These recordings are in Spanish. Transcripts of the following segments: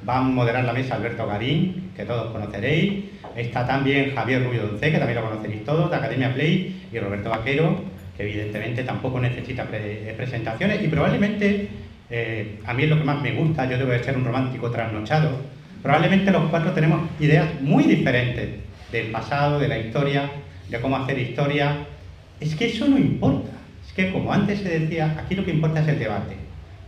Va a moderar la mesa Alberto Garín, que todos conoceréis. Está también Javier Rubio Donce, que también lo conoceréis todos, de Academia Play, y Roberto Vaquero, que evidentemente tampoco necesita presentaciones. Y probablemente, a mí es lo que más me gusta, yo debo de ser un romántico trasnochado, probablemente los cuatro tenemos ideas muy diferentes del pasado, de la historia, de cómo hacer historia. Es que eso no importa. Es que, como antes se decía, aquí lo que importa es el debate.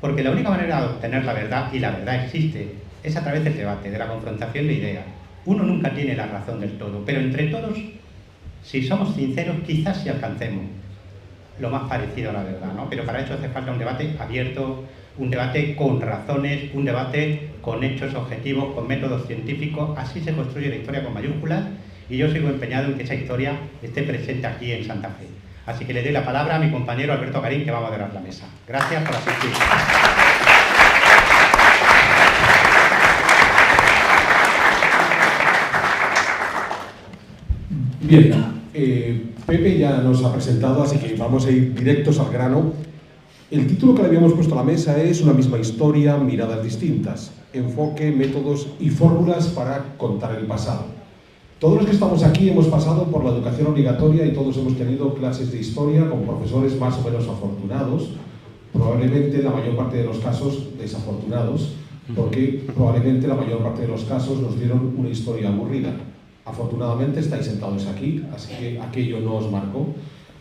Porque la única manera de obtener la verdad, y la verdad existe, es a través del debate, de la confrontación de ideas. Uno nunca tiene la razón del todo, pero entre todos, si somos sinceros, quizás sí alcancemos lo más parecido a la verdad, ¿no? Pero para eso hace falta un debate abierto, un debate con razones, un debate con hechos objetivos, con métodos científicos. Así se construye la historia con mayúsculas, y yo sigo empeñado en que esa historia esté presente aquí en Santa Fe. Así que le doy la palabra a mi compañero Alberto Garín, que va a moderar la mesa. Gracias por asistir. Bien, Pepe ya nos ha presentado, así que vamos a ir directos al grano. El título que le habíamos puesto a la mesa es Una misma historia, miradas distintas, enfoque, métodos y fórmulas para contar el pasado. Todos los que estamos aquí hemos pasado por la educación obligatoria y todos hemos tenido clases de historia con profesores más o menos afortunados, probablemente la mayor parte de los casos desafortunados, porque probablemente la mayor parte de los casos nos dieron una historia aburrida. Afortunadamente estáis sentados aquí, así que aquello no os marcó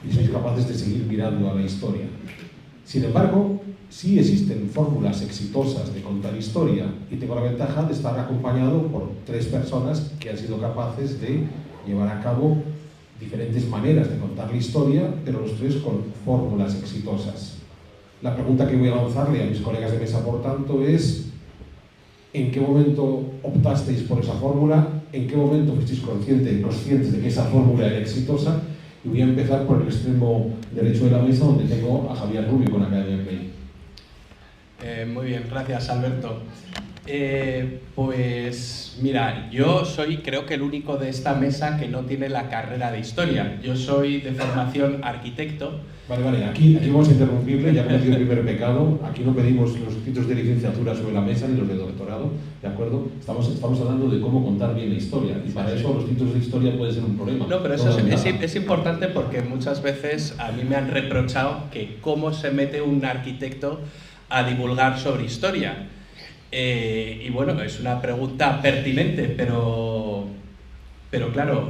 y sois capaces de seguir mirando a la historia. Sin embargo, sí existen fórmulas exitosas de contar historia, y tengo la ventaja de estar acompañado por tres personas que han sido capaces de llevar a cabo diferentes maneras de contar la historia, pero los tres con fórmulas exitosas. La pregunta que voy a lanzarle a mis colegas de mesa, por tanto, es: ¿en qué momento optasteis por esa fórmula? ¿En qué momento fuisteis conscientes de que esa fórmula era exitosa? Y voy a empezar por el extremo derecho de la mesa, donde tengo a Javier Rubio con Academia Play. Muy bien, gracias Alberto. Pues mira, yo soy creo que el único de esta mesa que no tiene la carrera de historia. Yo soy de formación arquitecto. Vale, aquí vamos a interrumpirle, ya he cometido el primer pecado. Aquí no pedimos los títulos de licenciatura sobre la mesa ni los de doctorado, ¿de acuerdo? Estamos hablando de cómo contar bien la historia, y para eso los títulos de historia pueden ser un problema. No, pero eso es importante, porque muchas veces a mí me han reprochado que cómo se mete un arquitecto a divulgar sobre historia. Y bueno, es una pregunta pertinente, pero claro,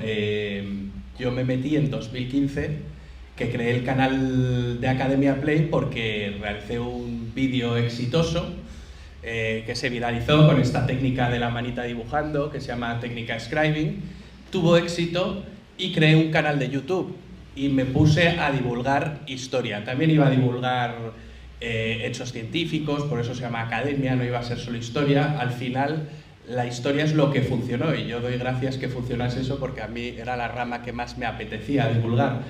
yo me metí en 2015, que creé el canal de Academia Play porque realicé un vídeo exitoso que se viralizó con esta técnica de la manita dibujando, que se llama técnica scribing. Tuvo éxito y creé un canal de YouTube y me puse a divulgar historia. También iba a divulgar hechos científicos, por eso se llama Academia, no iba a ser solo historia. Al final la historia es lo que funcionó, y yo doy gracias que funcionase eso, porque a mí era la rama que más me apetecía divulgar.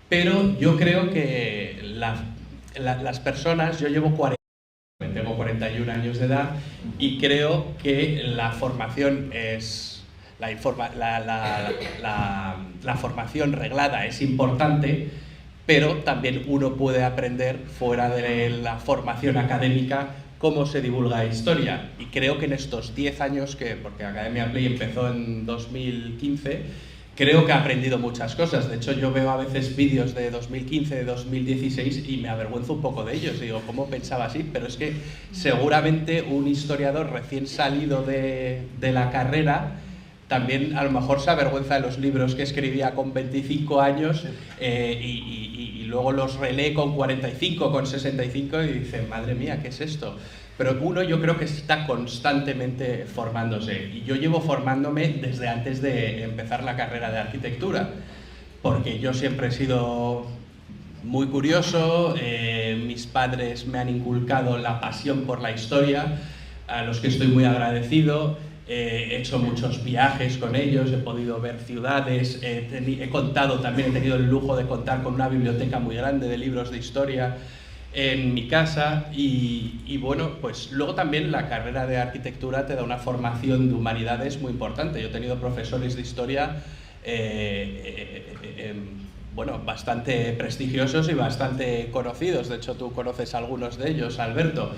Pero yo creo que las personas, yo llevo 41 años de edad, y creo que la formación es la formación reglada es importante, pero también uno puede aprender fuera de la formación académica cómo se divulga historia. Y creo que en estos 10 años, porque Academia Play empezó en 2015, creo que he aprendido muchas cosas. De hecho, yo veo a veces vídeos de 2015, de 2016 y me avergüenzo un poco de ellos. Digo, ¿cómo pensaba así? Pero es que seguramente un historiador recién salido de la carrera también a lo mejor se avergüenza de los libros que escribía con 25 años y luego los relee con 45, con 65 y dice, madre mía, ¿qué es esto? Pero uno, yo creo que está constantemente formándose, y yo llevo formándome desde antes de empezar la carrera de arquitectura, porque yo siempre he sido muy curioso, mis padres me han inculcado la pasión por la historia, a los que estoy muy agradecido. He hecho muchos viajes con ellos, he podido ver ciudades, he tenido el lujo de contar con una biblioteca muy grande de libros de historia en mi casa, y bueno, pues luego también la carrera de arquitectura te da una formación de humanidades muy importante. Yo he tenido profesores de historia bueno, bastante prestigiosos y bastante conocidos. De hecho, tú conoces a algunos de ellos, Alberto.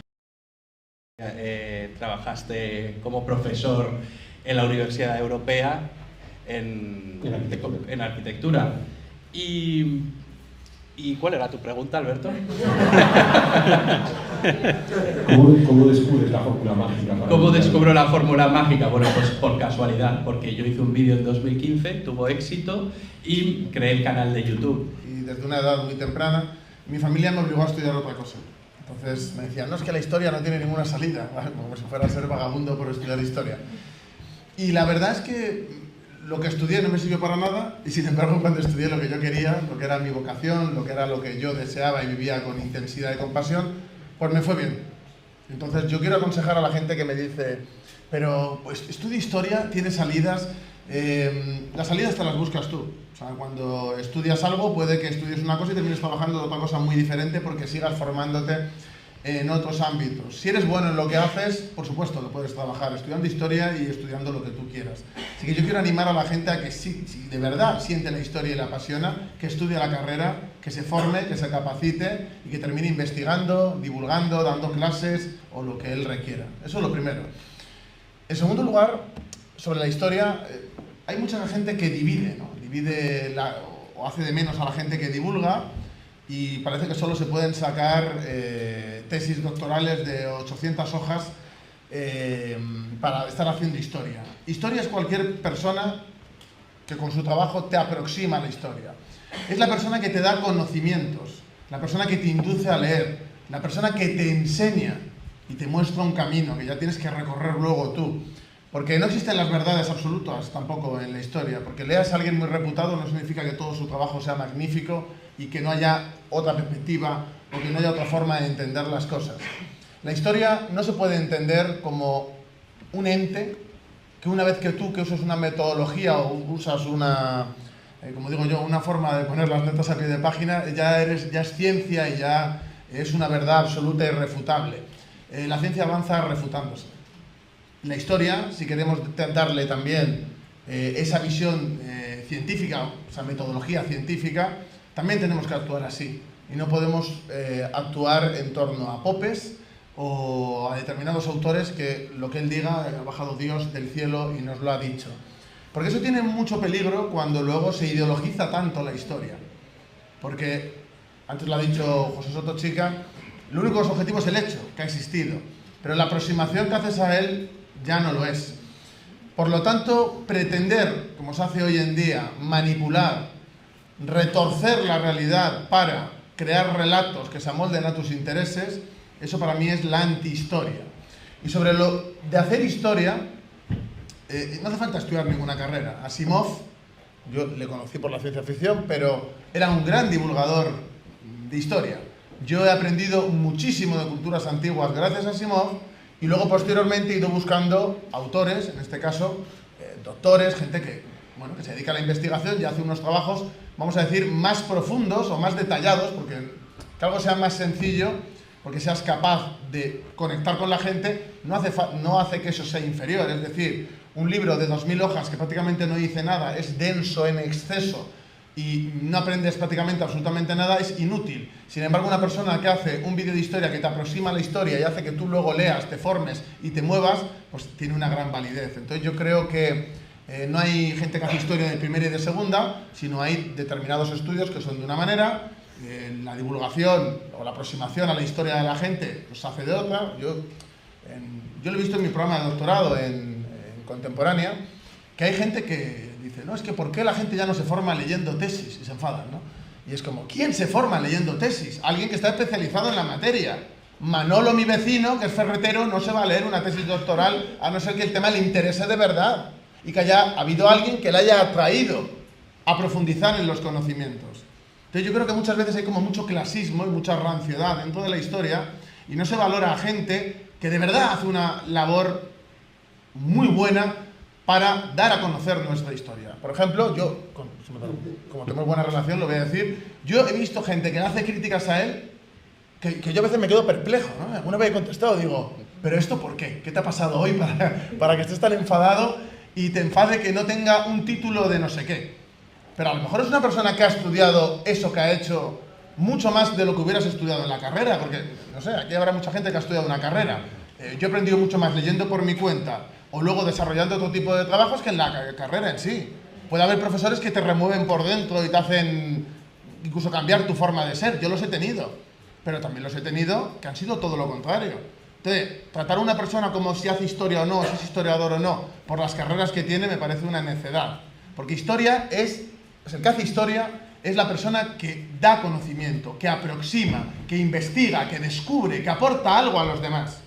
Trabajaste como profesor en la Universidad Europea en arquitectura. ¿Y cuál era tu pregunta, Alberto? ¿Cómo descubres la fórmula mágica? ¿Cómo descubro la fórmula mágica? Bueno, pues por casualidad, porque yo hice un vídeo en 2015, tuvo éxito y creé el canal de YouTube. Y desde una edad muy temprana, mi familia me obligó a estudiar otra cosa. Entonces me decían, no, es que la historia no tiene ninguna salida, como si fuera a ser vagabundo por estudiar historia. Y la verdad es que lo que estudié no me sirvió para nada, y sin embargo cuando estudié lo que yo quería, lo que era mi vocación, lo que era lo que yo deseaba y vivía con intensidad y compasión, pues me fue bien. Entonces yo quiero aconsejar a la gente que me dice, pero pues estudia historia, tiene salidas, las salidas te las buscas tú. O sea, cuando estudias algo puede que estudies una cosa y termines trabajando de otra cosa muy diferente porque sigas formándote en otros ámbitos. Si eres bueno en lo que haces, por supuesto que puedes trabajar estudiando historia y estudiando lo que tú quieras. Así que yo quiero animar a la gente a que si de verdad siente la historia y la apasiona, que estudie la carrera, que se forme, que se capacite y que termine investigando, divulgando, dando clases o lo que él requiera. Eso es lo primero. En segundo lugar, sobre la historia, hay mucha gente que divide, ¿no? O hace de menos a la gente que divulga, y parece que solo se pueden sacar tesis doctorales de 800 hojas para estar haciendo historia. Historia es cualquier persona que con su trabajo te aproxima a la historia. Es la persona que te da conocimientos, la persona que te induce a leer, la persona que te enseña y te muestra un camino que ya tienes que recorrer luego tú. Porque no existen las verdades absolutas tampoco en la historia, porque leas a alguien muy reputado no significa que todo su trabajo sea magnífico y que no haya otra perspectiva o que no haya otra forma de entender las cosas. La historia no se puede entender como un ente que una vez que tú que usas una metodología o usas una, como digo yo, una forma de poner las notas a pie de página, ya es ciencia y ya es una verdad absoluta y irrefutable. La ciencia avanza refutándose. La historia, si queremos darle también esa visión científica, esa metodología científica, también tenemos que actuar así. Y no podemos actuar en torno a popes o a determinados autores que lo que él diga ha bajado Dios del cielo y nos lo ha dicho. Porque eso tiene mucho peligro cuando luego se ideologiza tanto la historia. Porque, antes lo ha dicho José Soto Chica, el único objetivo es el hecho que ha existido. Pero la aproximación que haces a él ya no lo es. Por lo tanto, pretender, como se hace hoy en día, manipular, retorcer la realidad para crear relatos que se amolden a tus intereses, eso para mí es la antihistoria. Y sobre lo de hacer historia, no hace falta estudiar ninguna carrera. Asimov, yo le conocí por la ciencia ficción, pero era un gran divulgador de historia. Yo he aprendido muchísimo de culturas antiguas gracias a Asimov, y luego posteriormente he ido buscando autores, en este caso doctores, gente que se dedica a la investigación y hace unos trabajos, vamos a decir, más profundos o más detallados, porque que algo sea más sencillo, porque seas capaz de conectar con la gente, no hace que eso sea inferior. Es decir, un libro de 2000 hojas que prácticamente no dice nada, es denso en exceso, y no aprendes prácticamente absolutamente nada, es inútil. Sin embargo, una persona que hace un vídeo de historia que te aproxima a la historia y hace que tú luego leas, te formes y te muevas, pues tiene una gran validez. Entonces yo creo que no hay gente que hace historia de primera y de segunda, sino hay determinados estudios que son de una manera, la divulgación o la aproximación a la historia de la gente pues hace de otra. Yo lo he visto en mi programa de doctorado en contemporánea, que hay gente que dice, no, es que ¿por qué la gente ya no se forma leyendo tesis? Y se enfadan, ¿no? Y es como, ¿quién se forma leyendo tesis? Alguien que está especializado en la materia. Manolo, mi vecino, que es ferretero, no se va a leer una tesis doctoral a no ser que el tema le interese de verdad y que haya habido alguien que le haya atraído a profundizar en los conocimientos. Entonces yo creo que muchas veces hay como mucho clasismo y mucha ranciedad dentro de la historia y no se valora a gente que de verdad hace una labor muy buena para dar a conocer nuestra historia. Por ejemplo, yo, como tenemos buena relación, lo voy a decir, yo he visto gente que hace críticas a él que yo a veces me quedo perplejo, ¿no? Alguna vez he contestado, digo, ¿pero esto por qué? ¿Qué te ha pasado hoy para que estés tan enfadado y te enfade que no tenga un título de no sé qué? Pero a lo mejor es una persona que ha estudiado eso que ha hecho mucho más de lo que hubieras estudiado en la carrera, porque, no sé, aquí habrá mucha gente que ha estudiado una carrera, Yo he aprendido mucho más leyendo por mi cuenta o luego desarrollando otro tipo de trabajos que en la carrera en sí. Puede haber profesores que te remueven por dentro y te hacen incluso cambiar tu forma de ser. Yo los he tenido, pero también los he tenido que han sido todo lo contrario. Entonces, tratar a una persona como si hace historia o no, si es historiador o no, por las carreras que tiene, me parece una necedad. Porque historia el que hace historia es la persona que da conocimiento, que aproxima, que investiga, que descubre, que aporta algo a los demás.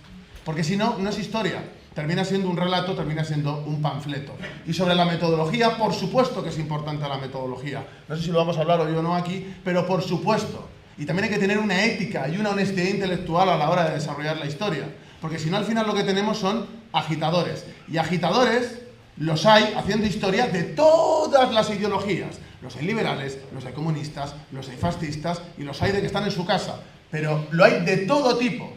Porque si no, no es historia. Termina siendo un relato, termina siendo un panfleto. Y sobre la metodología, por supuesto que es importante la metodología. No sé si lo vamos a hablar hoy o no aquí, pero por supuesto. Y también hay que tener una ética y una honestidad intelectual a la hora de desarrollar la historia. Porque si no, al final lo que tenemos son agitadores. Y agitadores los hay haciendo historia de todas las ideologías. Los hay liberales, los hay comunistas, los hay fascistas y los hay de que están en su casa. Pero lo hay de todo tipo.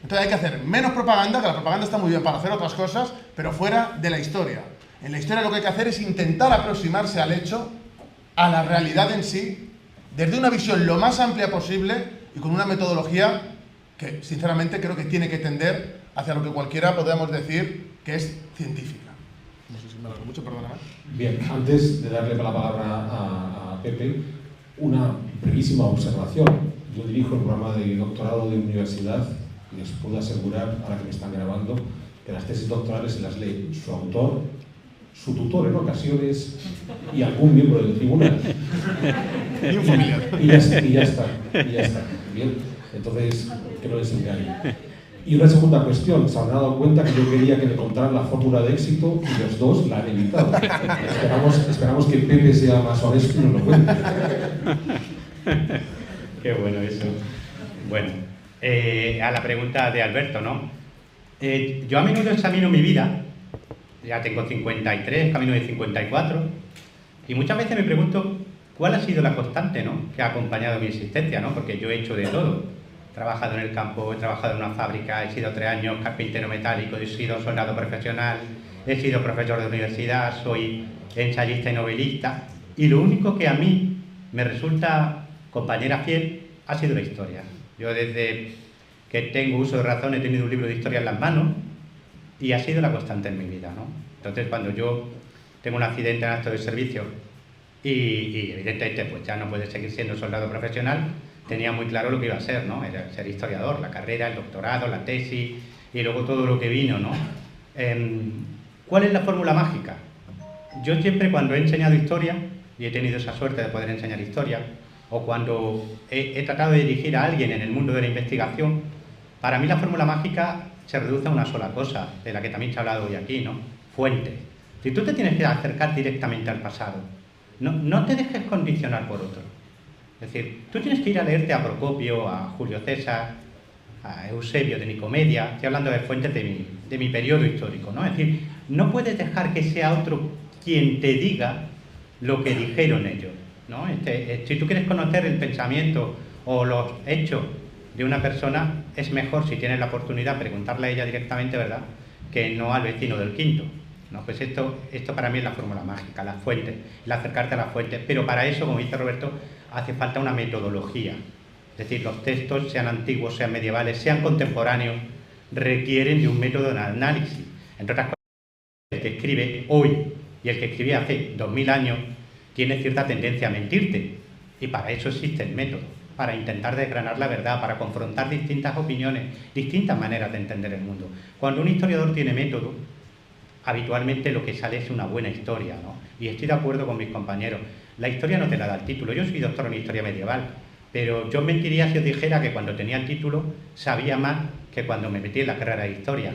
Entonces hay que hacer menos propaganda, que la propaganda está muy bien para hacer otras cosas, pero fuera de la historia. En la historia lo que hay que hacer es intentar aproximarse al hecho, a la realidad en sí, desde una visión lo más amplia posible y con una metodología que, sinceramente, creo que tiene que tender hacia lo que cualquiera podemos decir que es científica. No sé si me alargo mucho, perdóname. Bien, antes de darle la palabra a Pepe, una brevísima observación. Yo dirijo el programa de doctorado de universidad y les puedo asegurar, ahora que me están grabando, que las tesis doctorales se las lee su autor, su tutor en ocasiones y algún miembro del tribunal. Y un familiar. Y ya está. Bien, entonces, que no les engañe. Y una segunda cuestión, se han dado cuenta que yo quería que le contaran la fórmula de éxito y los dos la han evitado. Esperamos que Pepe sea más honesto y nos lo cuente. Qué bueno eso. Bueno, a la pregunta de Alberto, ¿no? Yo a menudo examino mi vida, ya tengo 53, camino de 54, y muchas veces me pregunto cuál ha sido la constante, ¿no?, que ha acompañado mi existencia, ¿no? Porque yo he hecho de todo. He trabajado en el campo, he trabajado en una fábrica, he sido 3 años carpintero metálico, he sido soldado profesional, he sido profesor de universidad, soy ensayista y novelista, y lo único que a mí me resulta compañera fiel ha sido la historia. Yo desde que tengo uso de razón he tenido un libro de historia en las manos y ha sido la constante en mi vida, ¿no? Entonces, cuando yo tengo un accidente en acto de servicio y evidentemente pues ya no puede seguir siendo soldado profesional, tenía muy claro lo que iba a ser, ¿no? Era ser historiador, la carrera, el doctorado, la tesis y luego todo lo que vino, ¿no? ¿Cuál es la fórmula mágica? Yo siempre, cuando he enseñado historia, y he tenido esa suerte de poder enseñar historia, o cuando he tratado de dirigir a alguien en el mundo de la investigación, para mí la fórmula mágica se reduce a una sola cosa, de la que también se ha hablado hoy aquí, ¿no? Fuente. Si tú te tienes que acercar directamente al pasado, no te dejes condicionar por otro. Es decir, tú tienes que ir a leerte a Procopio, a Julio César, a Eusebio de Nicomedia, estoy hablando de fuentes de mi periodo histórico, ¿no? Es decir, no puedes dejar que sea otro quien te diga lo que dijeron ellos, ¿no? Si tú quieres conocer el pensamiento o los hechos de una persona, es mejor, si tienes la oportunidad, preguntarle a ella directamente, ¿verdad?, que no al vecino del quinto, ¿no? Pues esto para mí es la fórmula mágica, la fuente, el acercarte a la fuente, pero para eso, como dice Roberto, hace falta una metodología. Es decir, los textos, sean antiguos, sean medievales, sean contemporáneos, requieren de un método de análisis. Entre otras cosas, el que escribe hoy y el que escribía hace 2000 años tiene cierta tendencia a mentirte, y para eso existe el método, para intentar desgranar la verdad, para confrontar distintas opiniones, distintas maneras de entender el mundo. Cuando un historiador tiene método, habitualmente lo que sale es una buena historia, ¿no? Y estoy de acuerdo con mis compañeros, la historia no te la da el título. Yo soy doctor en historia medieval, pero yo mentiría si os dijera que cuando tenía el título sabía más que cuando me metí en la carrera de historia.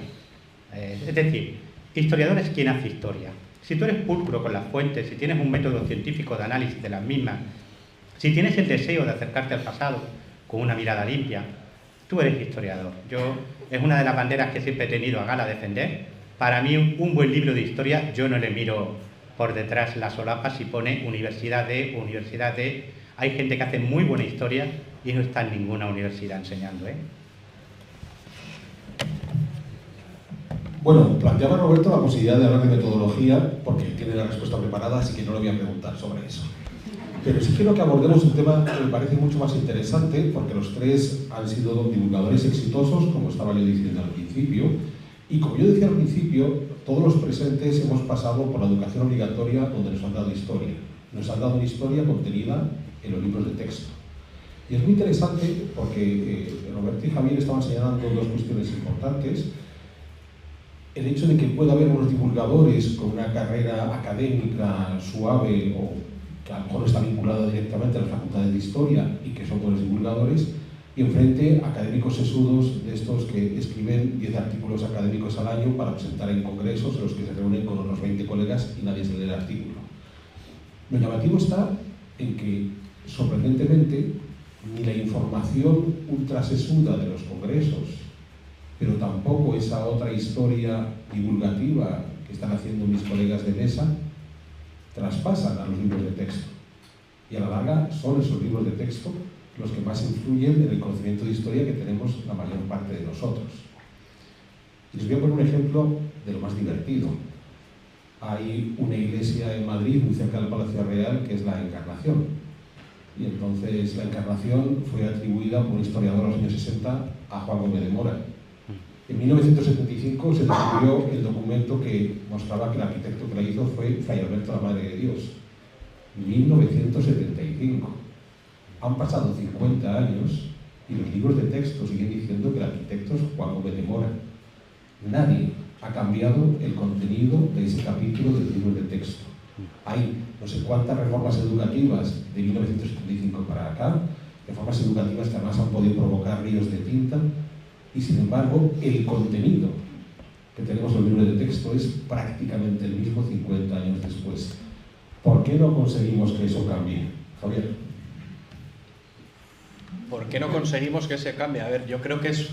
Es decir, historiador es quien hace historia. Si tú eres pulcro con las fuentes, si tienes un método científico de análisis de las mismas, si tienes el deseo de acercarte al pasado con una mirada limpia, tú eres historiador. Es una de las banderas que siempre he tenido a gala defender. Para mí, un buen libro de historia, yo no le miro por detrás las solapas si pone universidad de... Hay gente que hace muy buena historia y no está en ninguna universidad enseñando, ¿eh? Bueno, planteaba Roberto la posibilidad de hablar de metodología, porque tiene la respuesta preparada, así que no le voy a preguntar sobre eso. Pero sí quiero que abordemos un tema que me parece mucho más interesante, porque los tres han sido divulgadores exitosos, como estaba yo diciendo al principio, y como yo decía al principio, todos los presentes hemos pasado por la educación obligatoria donde nos han dado historia. Nos han dado una historia contenida en los libros de texto. Y es muy interesante porque Roberto y Javier estaban señalando dos cuestiones importantes. El hecho de que pueda haber unos divulgadores con una carrera académica suave o que a lo mejor está vinculada directamente a las facultades de historia y que son buenos divulgadores, y enfrente académicos sesudos de estos que escriben 10 artículos académicos al año para presentar en congresos en los que se reúnen con unos 20 colegas y nadie se lee el artículo. Lo llamativo está en que, sorprendentemente, ni la información ultrasesuda de los congresos, pero tampoco esa otra historia divulgativa que están haciendo mis colegas de mesa, traspasan a los libros de texto. Y a la larga son esos libros de texto los que más influyen en el conocimiento de historia que tenemos la mayor parte de nosotros. Y les voy a poner un ejemplo de lo más divertido. Hay una iglesia en Madrid, muy cerca del Palacio Real, que es la Encarnación. Y entonces la Encarnación fue atribuida por un historiador en los años 60 a Juan Gómez de Mora. En 1975 se descubrió el documento que mostraba que el arquitecto que la hizo fue Fray Alberto la Madre de Dios. 1975. Han pasado 50 años y los libros de texto siguen diciendo que el arquitecto es Juan Gómez de Mora. Nadie ha cambiado el contenido de ese capítulo del libro de texto. Hay no sé cuántas reformas educativas de 1975 para acá, reformas educativas que además han podido provocar ríos de tinta, y sin embargo el contenido que tenemos en el libro de texto es prácticamente el mismo 50 años después. ¿Por qué no conseguimos que eso cambie? Javier. ¿Por qué no conseguimos que se cambie? A ver, yo creo que es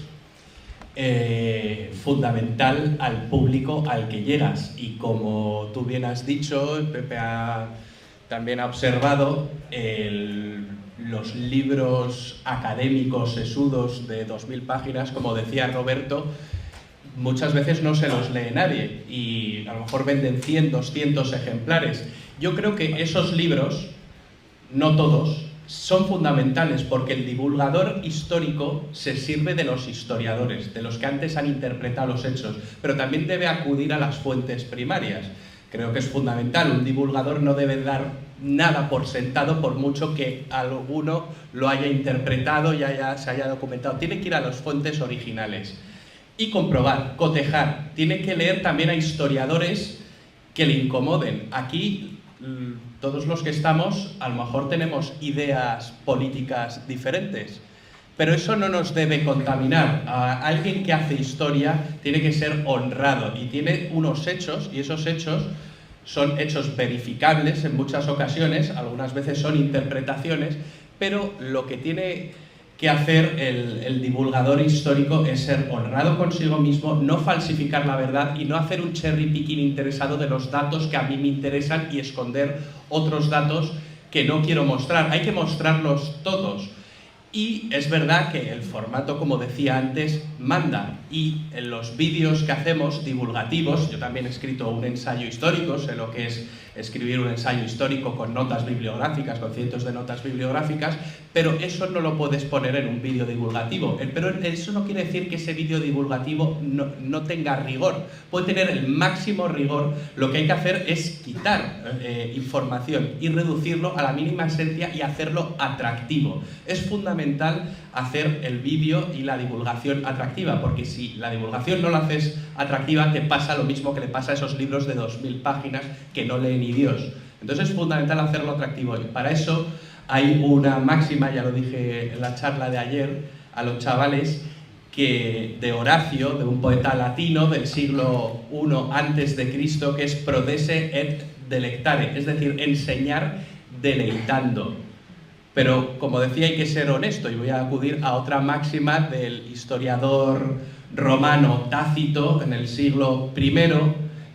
fundamental al público al que llegas, y como tú bien has dicho, Pepe también ha observado, los libros académicos sesudos de 2000 páginas, como decía Roberto, muchas veces no se los lee nadie y a lo mejor venden 100, 200 ejemplares. Yo creo que esos libros, no todos, son fundamentales porque el divulgador histórico se sirve de los historiadores, de los que antes han interpretado los hechos, pero también debe acudir a las fuentes primarias. Creo que es fundamental. Un divulgador no debe dar nada por sentado por mucho que alguno lo haya interpretado y se haya documentado. Tiene que ir a las fuentes originales y comprobar, cotejar. Tiene que leer también a historiadores que le incomoden. Aquí todos los que estamos a lo mejor tenemos ideas políticas diferentes, pero eso no nos debe contaminar. Alguien que hace historia tiene que ser honrado y tiene unos hechos, y esos hechos son hechos verificables en muchas ocasiones, algunas veces son interpretaciones, pero lo que tiene que hacer el divulgador histórico es ser honrado consigo mismo, no falsificar la verdad y no hacer un cherry picking interesado de los datos que a mí me interesan y esconder otros datos que no quiero mostrar. Hay que mostrarlos todos. Y es verdad que el formato, como decía antes, manda. Y en los vídeos que hacemos divulgativos, yo también he escrito un ensayo histórico, sé lo que es escribir un ensayo histórico con notas bibliográficas, con cientos de notas bibliográficas, pero eso no lo puedes poner en un vídeo divulgativo. Pero eso no quiere decir que ese vídeo divulgativo no tenga rigor. Puede tener el máximo rigor. Lo que hay que hacer es quitar información y reducirlo a la mínima esencia y hacerlo atractivo. Es fundamental hacer el vídeo y la divulgación atractiva, porque si la divulgación no la haces atractiva, te pasa lo mismo que le pasa a esos libros de 2000 páginas que no lee ni Dios. Entonces es fundamental hacerlo atractivo, y para eso hay una máxima, ya lo dije en la charla de ayer a los chavales, que de Horacio, de un poeta latino del siglo I a.C., que es prodesse et delectare, es decir, enseñar deleitando. Pero, como decía, hay que ser honesto, y voy a acudir a otra máxima del historiador romano Tácito en el siglo I,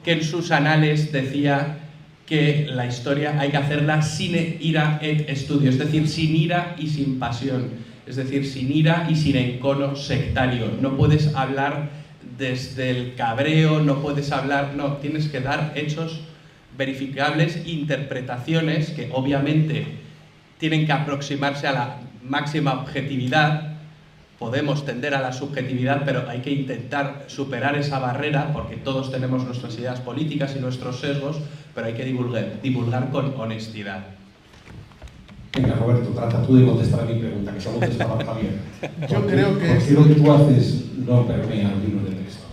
que en sus anales decía que la historia hay que hacerla sine ira et studio, es decir, sin ira y sin pasión, es decir, sin ira y sin encono sectario. No puedes hablar desde el cabreo, no puedes hablar, no, tienes que dar hechos verificables, interpretaciones que obviamente tienen que aproximarse a la máxima objetividad. Podemos tender a la subjetividad, pero hay que intentar superar esa barrera, porque todos tenemos nuestras ideas políticas y nuestros sesgos, pero hay que divulgar con honestidad. Venga, Roberto, trata tú de contestar a mi pregunta, que solo te estaba Javier. Yo creo que porque lo que tú haces no permea el libro de texto.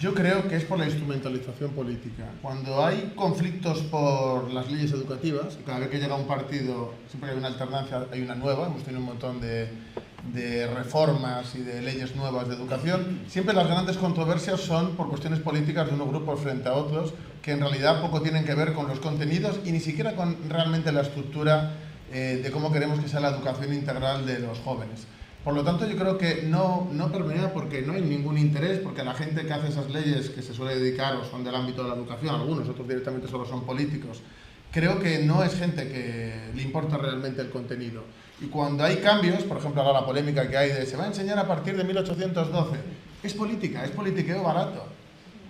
Yo creo que es por la instrumentalización política. Cuando hay conflictos por las leyes educativas, cada vez que llega un partido, siempre que hay una alternancia, hay una nueva, hemos tenido un montón de reformas y de leyes nuevas de educación, siempre las grandes controversias son por cuestiones políticas de unos grupos frente a otros, que en realidad poco tienen que ver con los contenidos y ni siquiera con realmente la estructura de cómo queremos que sea la educación integral de los jóvenes. Por lo tanto, yo creo que no permea porque no hay ningún interés, porque la gente que hace esas leyes, que se suele dedicar o son del ámbito de la educación, algunos, otros directamente solo son políticos, creo que no es gente que le importa realmente el contenido. Y cuando hay cambios, por ejemplo ahora la polémica que hay de se va a enseñar a partir de 1812, es política, es politiqueo barato,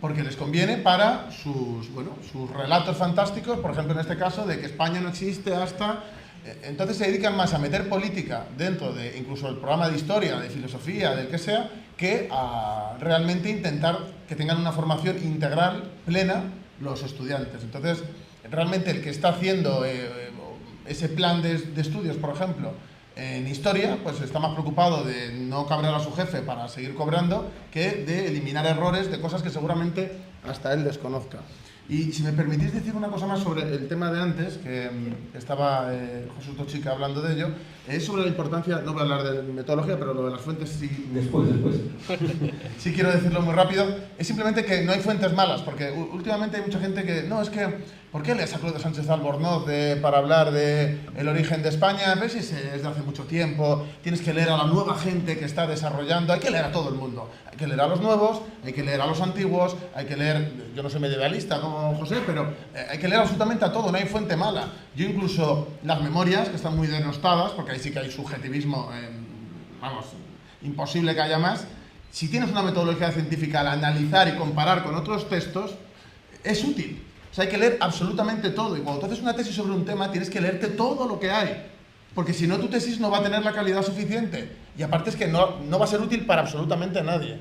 porque les conviene para sus relatos fantásticos, por ejemplo en este caso de que España no existe hasta... Entonces se dedican más a meter política dentro de incluso el programa de historia, de filosofía, del que sea, que a realmente intentar que tengan una formación integral, plena, los estudiantes. Entonces, realmente el que está haciendo ese plan de estudios, por ejemplo, en historia, pues está más preocupado de no cabrear a su jefe para seguir cobrando que de eliminar errores de cosas que seguramente hasta él desconozca. Y si me permitís decir una cosa más sobre el tema de antes, que estaba Jesús Tochica hablando de ello, es sobre la importancia, no voy a hablar de metodología, pero lo de las fuentes sí... Después. Sí quiero decirlo muy rápido, es simplemente que no hay fuentes malas, porque últimamente hay mucha gente que, no, es que, ¿por qué lees a Claudio Sánchez Albornoz para hablar del origen de España? Ves si es de hace mucho tiempo, tienes que leer a la nueva gente que está desarrollando, hay que leer a todo el mundo, hay que leer a los nuevos, hay que leer a los antiguos, hay que leer, yo no soy medievalista como José, pero hay que leer absolutamente a todo, no hay fuente mala. Yo incluso las memorias, que están muy denostadas, porque ahí sí que hay subjetivismo, vamos, imposible que haya más, si tienes una metodología científica al analizar y comparar con otros textos, es útil. O sea, hay que leer absolutamente todo. Y cuando tú haces una tesis sobre un tema, tienes que leerte todo lo que hay. Porque si no, tu tesis no va a tener la calidad suficiente. Y aparte es que no va a ser útil para absolutamente nadie.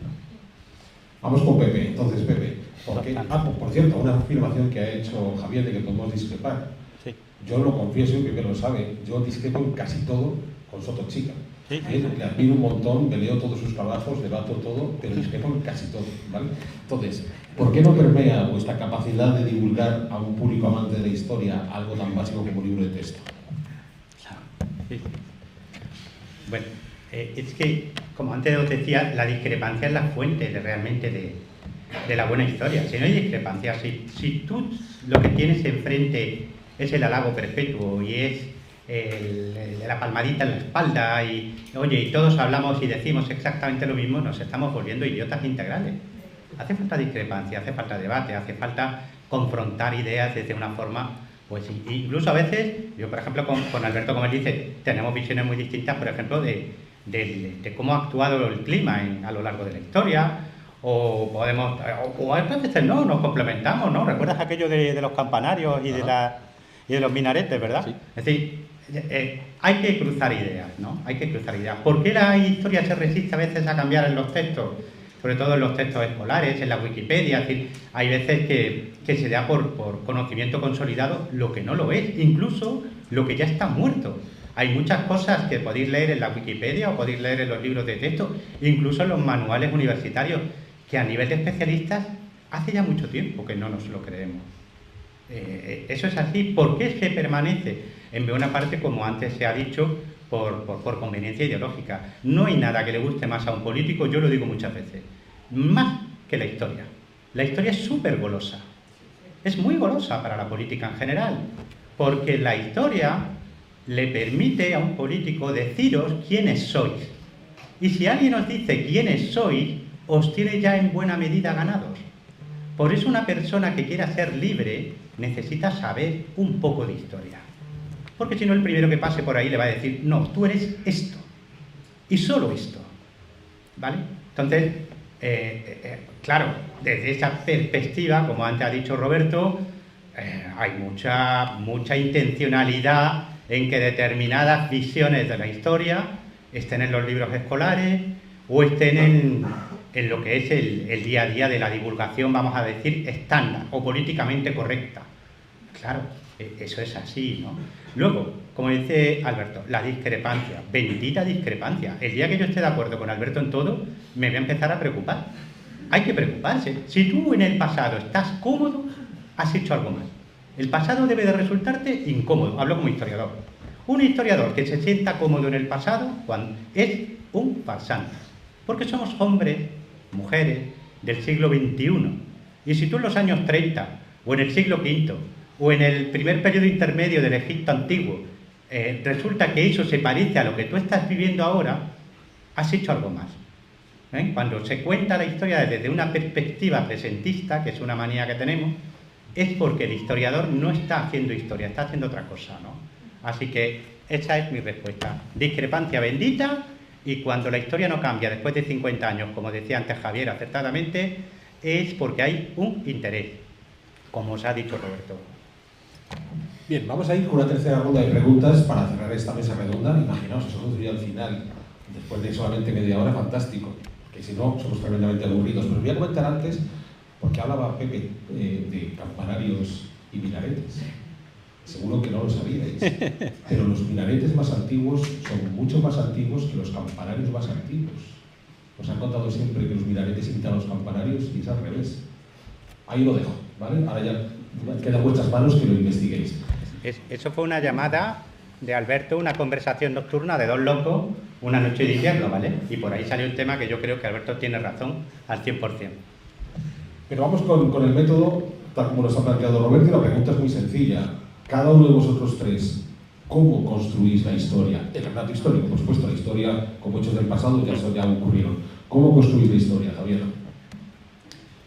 Vamos con Pepe. Entonces, Pepe. Por cierto, una afirmación que ha hecho Javier de que podemos discrepar. Sí. Yo lo confieso, y Pepe lo sabe, yo discrepo en casi todo con Soto Chica. Sí. Le admiro un montón, me leo todos sus trabajos, debato todo, pero discrepo en casi todo, ¿vale? Entonces, ¿por qué no permea vuestra capacidad de divulgar a un público amante de la historia algo tan básico como un libro de texto? Sí. Bueno, es que, como antes os decía, la discrepancia es la fuente realmente de la buena historia. Si no hay discrepancia, si tú lo que tienes enfrente es el halago perpetuo y es la palmadita en la espalda y todos hablamos y decimos exactamente lo mismo, nos estamos volviendo idiotas integrales. Hace falta discrepancia, hace falta debate, hace falta confrontar ideas desde una forma, pues incluso a veces, yo por ejemplo con Alberto, como él dice, tenemos visiones muy distintas, por ejemplo, de cómo ha actuado el clima a lo largo de la historia, o a veces no, nos complementamos, ¿no? ¿Recuerdas aquello de los campanarios y de los minaretes, verdad? Sí. Es decir, hay que cruzar ideas, ¿no? Hay que cruzar ideas. ¿Por qué la historia se resiste a veces a cambiar en los textos? Sobre todo en los textos escolares, en la Wikipedia. Es decir, hay veces que se da por conocimiento consolidado lo que no lo es, incluso lo que ya está muerto. Hay muchas cosas que podéis leer en la Wikipedia o podéis leer en los libros de texto, incluso en los manuales universitarios, que a nivel de especialistas hace ya mucho tiempo que no nos lo creemos. Eso es así. ¿Por qué es que permanece? En buena parte, como antes se ha dicho, por conveniencia ideológica. No hay nada que le guste más a un político, yo lo digo muchas veces, más que la historia. La historia es súper golosa. Es muy golosa para la política en general, porque la historia le permite a un político deciros quiénes sois. Y si alguien os dice quiénes sois, os tiene ya en buena medida ganados. Por eso una persona que quiera ser libre necesita saber un poco de historia. Porque si no, el primero que pase por ahí le va a decir, no, tú eres esto, y solo esto, ¿vale? Entonces, claro, desde esa perspectiva, como antes ha dicho Roberto, hay mucha intencionalidad en que determinadas visiones de la historia estén en los libros escolares o estén en lo que es el día a día de la divulgación, vamos a decir, estándar o políticamente correcta. Claro, eso es así, ¿no? Luego, como dice Alberto, la discrepancia, bendita discrepancia. El día que yo esté de acuerdo con Alberto en todo, me voy a empezar a preocupar. Hay que preocuparse. Si tú en el pasado estás cómodo, has hecho algo mal. El pasado debe de resultarte incómodo. Hablo como historiador. Un historiador que se sienta cómodo en el pasado es un farsante. Porque somos hombres, mujeres del siglo XXI. Y si tú en los años 30, o en el siglo V, o en el primer periodo intermedio del Egipto antiguo, resulta que eso se parece a lo que tú estás viviendo ahora, has hecho algo más. Cuando se cuenta la historia desde una perspectiva presentista, que es una manía que tenemos, es porque el historiador no está haciendo historia, está haciendo otra cosa, ¿no? Así que esa es mi respuesta. Discrepancia bendita, y cuando la historia no cambia después de 50 años, como decía antes Javier acertadamente, es porque hay un interés, como os ha dicho Roberto. Bien, vamos a ir con una tercera ronda de preguntas para cerrar esta mesa redonda. Imaginaos, eso construido al final, después de solamente media hora, fantástico, que si no, somos tremendamente aburridos. Pero os voy a comentar antes, porque hablaba Pepe de campanarios y minaretes. Seguro que no lo sabíais, pero los minaretes más antiguos son mucho más antiguos que los campanarios más antiguos. Os han contado siempre que los minaretes imitan a los campanarios y es al revés. Ahí lo dejo, ¿vale? Ahora ya queda en vuestras manos que lo investiguéis. Eso fue una llamada de Alberto, una conversación nocturna de dos locos, una noche de invierno, ¿vale? Y por ahí salió un tema que yo creo que Alberto tiene razón al 100%. Pero vamos con el método, tal como nos ha planteado Roberto, y la pregunta es muy sencilla. Cada uno de vosotros tres, ¿cómo construís la historia? El relato histórico, por supuesto, la historia, como hechos del pasado, ya ocurrieron. ¿Cómo construís la historia, Javier?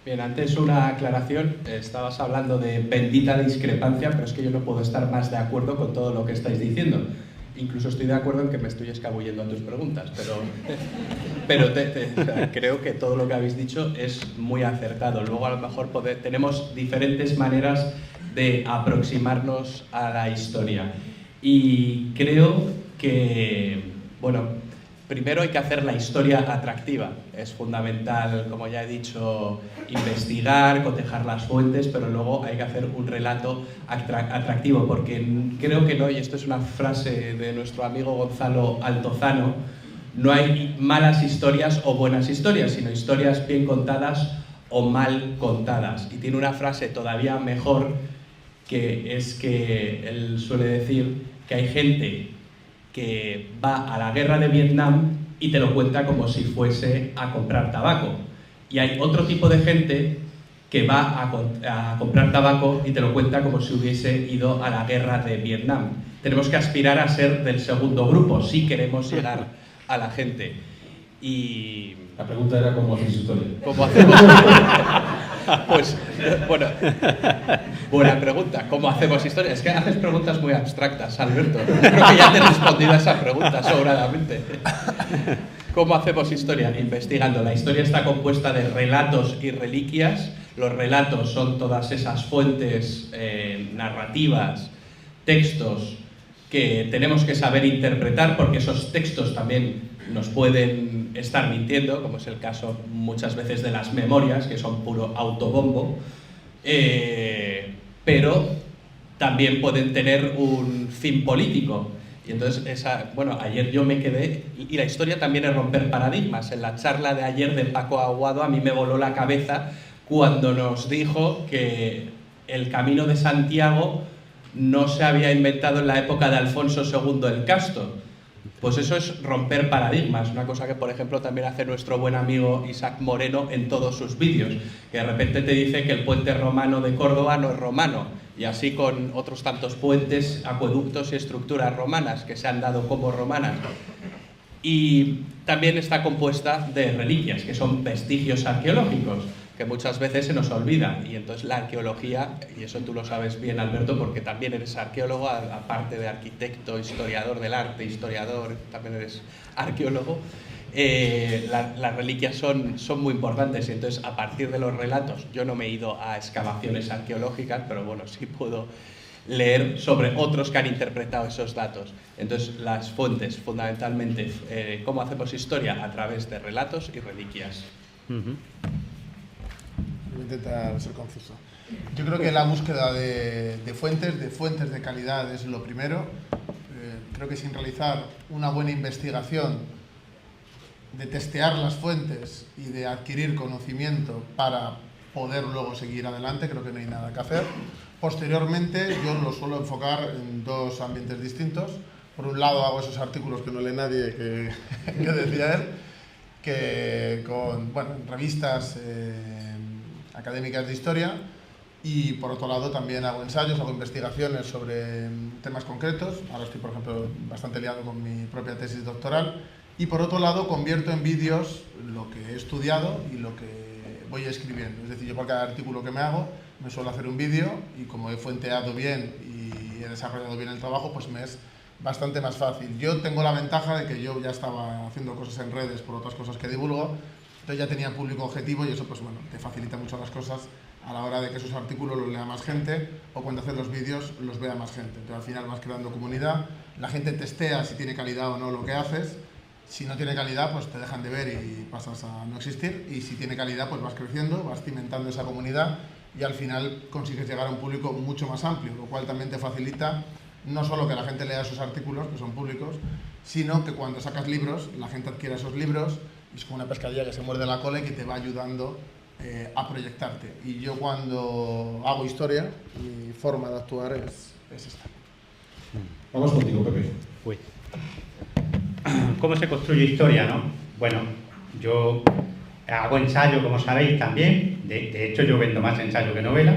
Bien, antes una aclaración. Estabas hablando de bendita discrepancia, pero es que yo no puedo estar más de acuerdo con todo lo que estáis diciendo. Incluso estoy de acuerdo en que me estoy escabullendo a tus preguntas, pero creo que todo lo que habéis dicho es muy acertado. Luego a lo mejor tenemos diferentes maneras de aproximarnos a la historia. Y creo que, bueno, primero hay que hacer la historia atractiva. Es fundamental, como ya he dicho, investigar, cotejar las fuentes, pero luego hay que hacer un relato atractivo, porque creo que no, y esto es una frase de nuestro amigo Gonzalo Altozano, no hay malas historias o buenas historias, sino historias bien contadas o mal contadas. Y tiene una frase todavía mejor, que es que él suele decir que hay gente que va a la guerra de Vietnam y te lo cuenta como si fuese a comprar tabaco. Y hay otro tipo de gente que va a comprar tabaco y te lo cuenta como si hubiese ido a la guerra de Vietnam. Tenemos que aspirar a ser del segundo grupo, si queremos llegar a la gente. Y la pregunta era ¿cómo hacéis historia? ¿Cómo hacemos? Pues, bueno, buena pregunta. ¿Cómo hacemos historia? Es que haces preguntas muy abstractas, Alberto. Creo que ya te he respondido a esa pregunta sobradamente. ¿Cómo hacemos historia? Investigando. La historia está compuesta de relatos y reliquias. Los relatos son todas esas fuentes narrativas, textos que tenemos que saber interpretar, porque esos textos también nos pueden estar mintiendo, como es el caso muchas veces de las memorias, que son puro autobombo, pero también pueden tener un fin político. Y entonces, bueno, ayer yo me quedé, y la historia también es romper paradigmas. En la charla de ayer de Paco Aguado a mí me voló la cabeza cuando nos dijo que el Camino de Santiago no se había inventado en la época de Alfonso II el Casto. Pues eso es romper paradigmas, una cosa que por ejemplo también hace nuestro buen amigo Isaac Moreno en todos sus vídeos, que de repente te dice que el puente romano de Córdoba no es romano, y así con otros tantos puentes, acueductos y estructuras romanas que se han dado como romanas. Y también está compuesta de reliquias, que son vestigios arqueológicos, que muchas veces se nos olvida. Y entonces la arqueología, y eso tú lo sabes bien, Alberto, porque también eres arqueólogo, aparte de arquitecto, historiador del arte, historiador, también eres arqueólogo. Las reliquias son muy importantes, y entonces a partir de los relatos, yo no me he ido a excavaciones arqueológicas, pero bueno, sí puedo leer sobre otros que han interpretado esos datos. Entonces, las fuentes, fundamentalmente, ¿cómo hacemos historia? A través de relatos y reliquias. Voy a intentar ser conciso. Yo creo que la búsqueda de fuentes de calidad es lo primero. Creo que sin realizar una buena investigación, de testear las fuentes y de adquirir conocimiento para poder luego seguir adelante, creo que no hay nada que hacer. Posteriormente, yo lo suelo enfocar en dos ambientes distintos. Por un lado, hago esos artículos que no lee nadie, que decía él, que con revistas académicas de historia, y por otro lado también hago ensayos, hago investigaciones sobre temas concretos. Ahora estoy, por ejemplo, bastante liado con mi propia tesis doctoral. Y por otro lado, convierto en vídeos lo que he estudiado y lo que voy escribiendo. Es decir, yo por cada artículo que me hago, me suelo hacer un vídeo, y como he fuenteado bien y he desarrollado bien el trabajo, pues me es bastante más fácil. Yo tengo la ventaja de que yo ya estaba haciendo cosas en redes por otras cosas que divulgo, entonces ya tenía público objetivo, y eso pues bueno, te facilita mucho las cosas a la hora de que esos artículos los lea más gente, o cuando haces los vídeos los vea más gente. Entonces al final vas creando comunidad, la gente testea si tiene calidad o no lo que haces. Si no tiene calidad, pues te dejan de ver y pasas a no existir, y si tiene calidad, pues vas creciendo, vas cimentando esa comunidad, y al final consigues llegar a un público mucho más amplio, lo cual también te facilita no solo que la gente lea esos artículos, que son públicos, sino que cuando sacas libros, la gente adquiere esos libros, y es como una pescadilla que se muerde la cola y que te va ayudando a proyectarte. Y yo cuando hago historia, mi forma de actuar es esta. Vamos contigo, Pepe. Uy. ¿Cómo se construye historia, no? Bueno, yo hago ensayo, como sabéis, también. De hecho, yo vendo más ensayo que novela,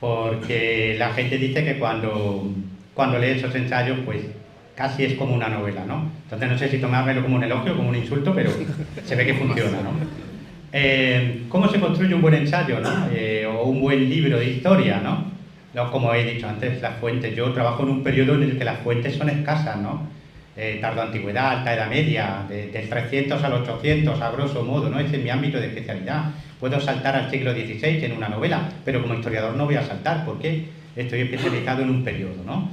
porque la gente dice que cuando lee esos ensayos, pues casi es como una novela, ¿no? Entonces no sé si tomármelo como un elogio o como un insulto, pero se ve que funciona, ¿no? ¿Cómo se construye un buen ensayo, ¿no? O un buen libro de historia, ¿no? Como he dicho antes, las fuentes. Yo trabajo en un periodo en el que las fuentes son escasas, ¿no? Tardoantigüedad, alta edad media, del 300 al 800, a grosso modo, ¿no? Ese es mi ámbito de especialidad. Puedo saltar al siglo XVI en una novela, pero como historiador no voy a saltar, porque estoy especializado en un periodo, ¿no?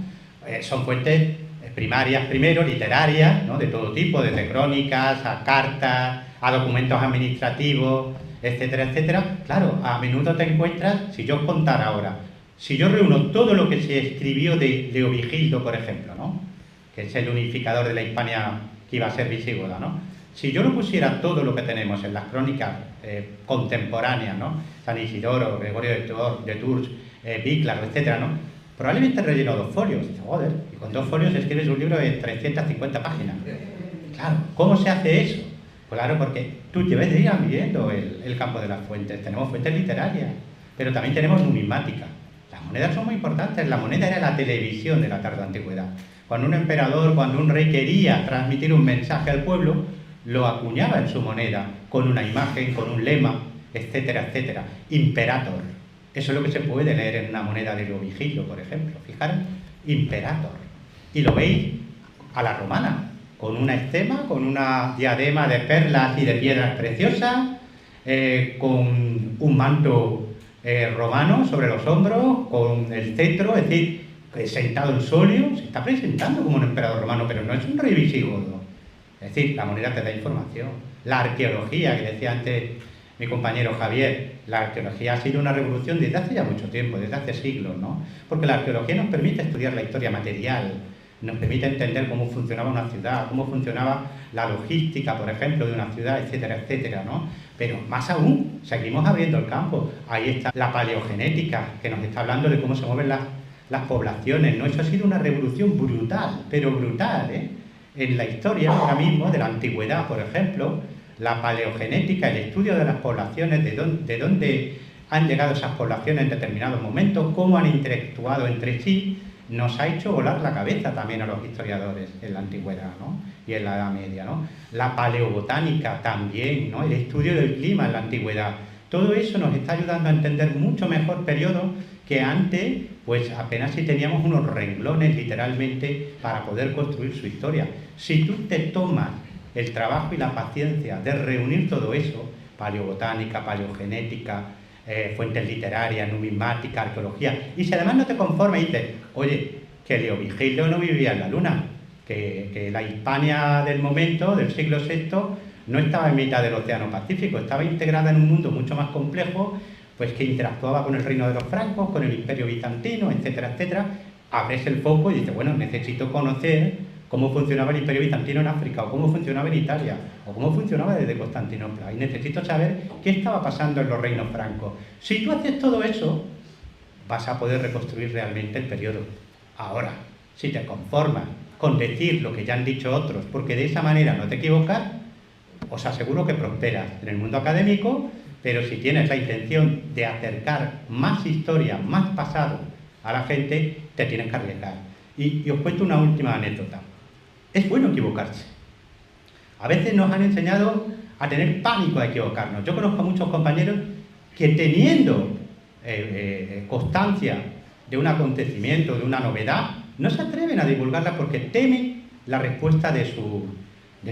Son fuentes primarias primero, literarias, ¿no? De todo tipo, desde crónicas a cartas, a documentos administrativos, etcétera, etcétera. Claro, a menudo te encuentras, si yo os contara ahora, si yo reúno todo lo que se escribió de Leovigildo, por ejemplo, ¿no? Que es el unificador de la Hispania que iba a ser visigoda, ¿no? Si yo lo pusiera todo lo que tenemos en las crónicas contemporáneas, ¿no? San Isidoro, Gregorio de Tours, Víclaro, etcétera, ¿no? Probablemente relleno 2 folios. Joder, y con 2 folios escribes un libro de 350 páginas. Claro, ¿cómo se hace eso? Pues claro, porque tú debes de ir midiendo el campo de las fuentes. Tenemos fuentes literarias, pero también tenemos numismática. Las monedas son muy importantes. La moneda era la televisión de la tardoantigüedad. Cuando un emperador, cuando un rey quería transmitir un mensaje al pueblo, lo acuñaba en su moneda, con una imagen, con un lema, etcétera, etcétera. Imperator. Eso es lo que se puede leer en una moneda de Leovigildo, por ejemplo. Fijaros, Imperator. Y lo veis a la romana, con una estema, con una diadema de perlas y de piedras preciosas, con un manto romano sobre los hombros, con el cetro, es decir, sentado en solio, se está presentando como un emperador romano, pero no es un rey visigodo. Es decir, la moneda te da información. La arqueología, que decía antes mi compañero Javier, la arqueología ha sido una revolución desde hace ya mucho tiempo, desde hace siglos, ¿no? Porque la arqueología nos permite estudiar la historia material, nos permite entender cómo funcionaba una ciudad, cómo funcionaba la logística, por ejemplo, de una ciudad, etcétera, etcétera, ¿no? Pero más aún, seguimos abriendo el campo. Ahí está la paleogenética, que nos está hablando de cómo se mueven las poblaciones, ¿no? Eso ha sido una revolución brutal, pero brutal, ¿eh? En la historia ahora mismo, de la antigüedad, por ejemplo, la paleogenética, el estudio de las poblaciones, de dónde han llegado esas poblaciones en determinados momentos, cómo han interactuado entre sí, nos ha hecho volar la cabeza también a los historiadores en la antigüedad, ¿no? Y en la Edad Media, ¿no? La paleobotánica también, ¿no? El estudio del clima en la antigüedad. Todo eso nos está ayudando a entender mucho mejor periodos que antes, pues apenas si teníamos unos renglones literalmente para poder construir su historia. Si tú te tomas el trabajo y la paciencia de reunir todo eso, paleobotánica, paleogenética, fuentes literarias, numismática, arqueología. Y si además no te conformas y dices, oye, que Leovigildo no vivía en la luna, que la Hispania del momento, del siglo VI, no estaba en mitad del Océano Pacífico, estaba integrada en un mundo mucho más complejo, pues que interactuaba con el reino de los francos, con el Imperio Bizantino, etcétera, etcétera. Abres el foco y dices, bueno, necesito conocer cómo funcionaba el Imperio Bizantino en África, o cómo funcionaba en Italia, o cómo funcionaba desde Constantinopla, y necesito saber qué estaba pasando en los reinos francos. Si tú haces todo eso, vas a poder reconstruir realmente el periodo. Ahora, si te conformas con decir lo que ya han dicho otros, porque de esa manera no te equivocas, os aseguro que prosperas en el mundo académico, pero si tienes la intención de acercar más historia, más pasado a la gente, te tienes que arriesgar. Y os cuento una última anécdota. Es bueno equivocarse. A veces nos han enseñado a tener pánico a equivocarnos. Yo conozco a muchos compañeros que teniendo constancia de un acontecimiento, de una novedad, no se atreven a divulgarla porque temen la respuesta de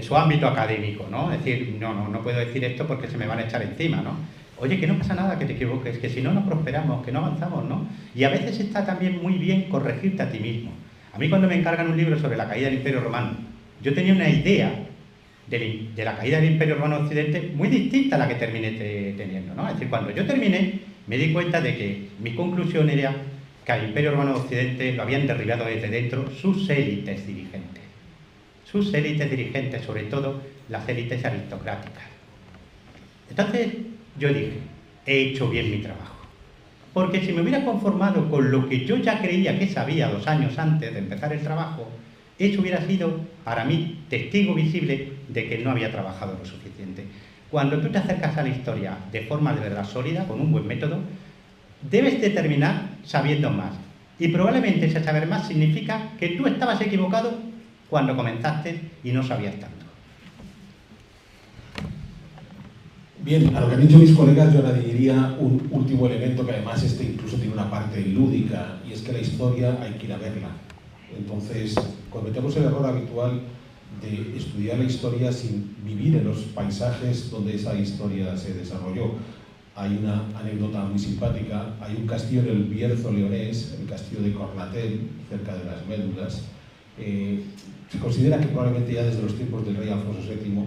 su ámbito académico, ¿no? Es decir, no puedo decir esto porque se me van a echar encima, ¿no? Oye, que no pasa nada que te equivoques, que si no, no prosperamos, que no avanzamos, ¿no? Y a veces está también muy bien corregirte a ti mismo. A mí cuando me encargan un libro sobre la caída del Imperio Romano, yo tenía una idea de la caída del Imperio Romano Occidente muy distinta a la que terminé teniendo, ¿no? Es decir, cuando yo terminé, me di cuenta de que mi conclusión era que al Imperio Romano Occidente lo habían derribado desde dentro sus élites dirigentes. Sus élites dirigentes, sobre todo las élites aristocráticas. Entonces, yo dije, he hecho bien mi trabajo. Porque si me hubiera conformado con lo que yo ya creía que sabía 2 años antes de empezar el trabajo, eso hubiera sido, para mí, testigo visible de que no había trabajado lo suficiente. Cuando tú te acercas a la historia de forma de verdad sólida, con un buen método, debes de terminar sabiendo más. Y probablemente ese saber más significa que tú estabas equivocado cuando comenzaste y no sabías tanto. Bien, a lo que han dicho mis colegas yo añadiría un último elemento que además incluso tiene una parte lúdica, y es que la historia hay que ir a verla. Entonces, cometemos el error habitual de estudiar la historia sin vivir en los paisajes donde esa historia se desarrolló. Hay una anécdota muy simpática, hay un castillo en el Bierzo leonés, el castillo de Cornatel, cerca de las Médulas. Se considera que probablemente ya desde los tiempos del rey Alfonso VII,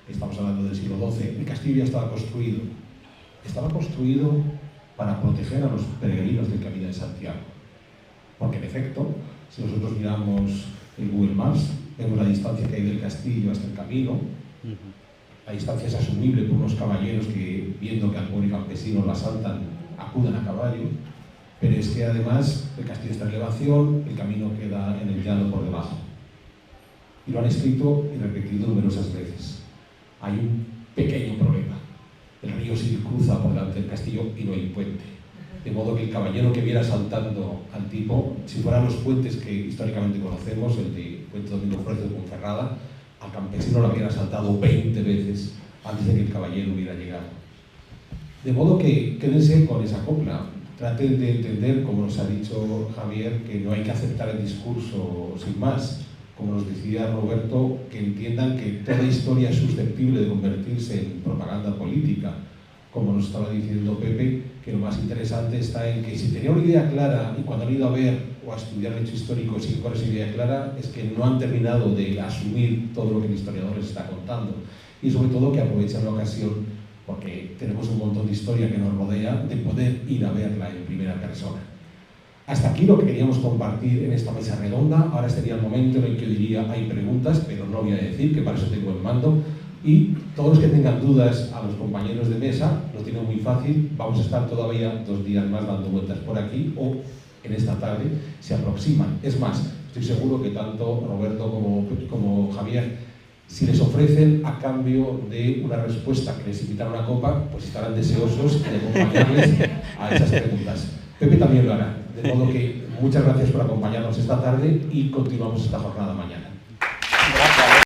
estamos hablando del siglo XII, el castillo ya estaba construido. Estaba construido para proteger a los peregrinos del Camino de Santiago. Porque en efecto, si nosotros miramos el Google Maps, vemos la distancia que hay del castillo hasta el camino. La distancia es asumible por unos caballeros que, viendo que al pobre campesino lo asaltan, acuden a caballo. Pero es que además el castillo está en elevación, el camino queda en el llano por debajo. Y lo han escrito y repetido numerosas veces. Hay un pequeño problema. El río sí cruza por delante del castillo y no hay puente. De modo que el caballero que viera saltando al tipo, si fueran los puentes que históricamente conocemos, el de Puente Domingo Flores de Ponferrada, al campesino lo habían asaltado 20 veces antes de que el caballero hubiera llegado. De modo que quédense con esa copla. Traten de entender, como nos ha dicho Javier, que no hay que aceptar el discurso sin más. Como nos decía Roberto, que entiendan que toda historia es susceptible de convertirse en propaganda política. Como nos estaba diciendo Pepe, que lo más interesante está en que si tenía una idea clara y cuando han ido a ver o a estudiar el hecho histórico sin con esa idea clara, es que no han terminado de asumir todo lo que el historiador les está contando. Y sobre todo que aprovechen la ocasión, porque tenemos un montón de historia que nos rodea, de poder ir a verla en primera persona. Hasta aquí lo que queríamos compartir en esta mesa redonda. Ahora sería el momento en el que diría hay preguntas, pero no voy a decir que para eso tengo el mando. Y todos los que tengan dudas a los compañeros de mesa, lo tienen muy fácil. Vamos a estar todavía 2 días más dando vueltas por aquí o en esta tarde se aproximan. Es más, estoy seguro que tanto Roberto como Javier, si les ofrecen a cambio de una respuesta que les invitan a una copa, pues estarán deseosos de acompañarles a esas preguntas. Pepe también lo hará. De modo que muchas gracias por acompañarnos esta tarde y continuamos esta jornada mañana.